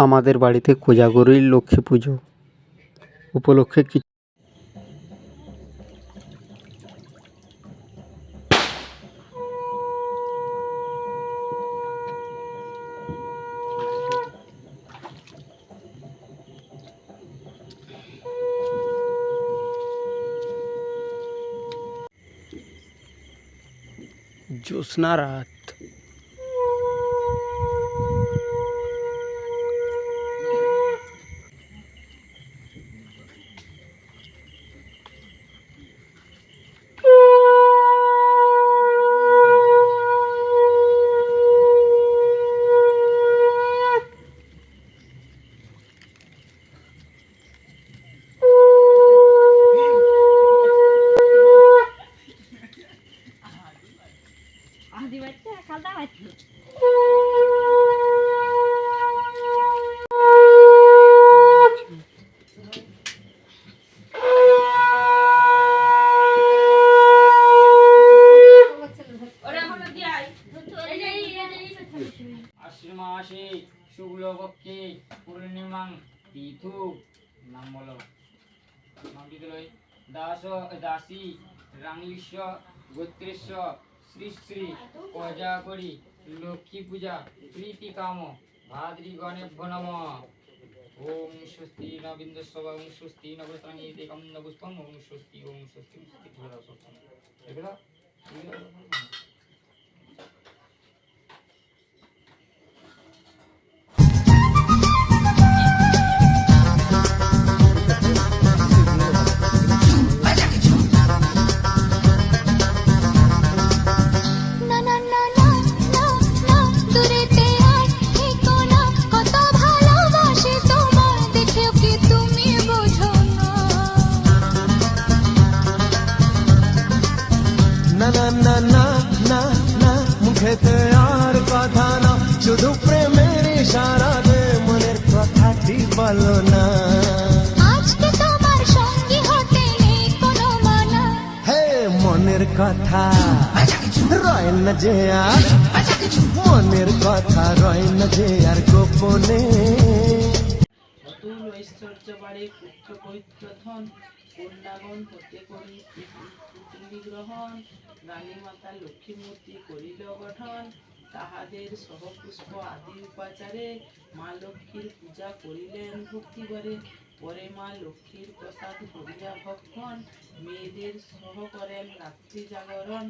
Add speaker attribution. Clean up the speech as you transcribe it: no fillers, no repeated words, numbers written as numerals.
Speaker 1: আমাদের বাড়িতে কোজাগরীর লক্ষ্মী পুজো উপলক্ষে জ্যোৎস্না রাত।
Speaker 2: আশ্বিন শুক্লপক্ষে পূর্ণিমাং তিথু নাম বলো নামটি তো দাসী রাংলিস্য গোত্রেশ্ব শ্রী শ্রী কোজাগরী লক্ষ্মী পূজা প্রীতি কাম ভাদ্রি গণেভ্য নম। ওম স্বস্তি ন বিন্দুস্ব ওম স্বস্তি ন বস্ত্রাণীতে কম ন পুষ্পম ওম স্বস্তি ওম স্বস্তি এগুলো
Speaker 3: মুখেতে আর কথা না, শুধু প্রেমের ইশারা দে, মনের কথাটি বলো না। আজকে তোমার সঙ্গী হতে নেই কোনো মানা, হে মনের কথা রয় না যে আর, মনের কথা রয় না যে আর গোপনে।
Speaker 4: অতুল ঐশ্বর্য বাড়ে পুত্র পবিত্র ধন, কন্যাগণ হতে করি পৃথিবী গ্রহণ। রানী মাতা লক্ষ্মী মূর্তি করিল গঠন, তাহাদের সহপুষ্প আদি উপাচারে মা লক্ষ্মীর পূজা করিলেন ভক্তি করে। পরে মা লক্ষ্মীর প্রসাদ করিয়া ভক্ষণ, মেয়েদের সহ করেন রাত্রি জাগরণ।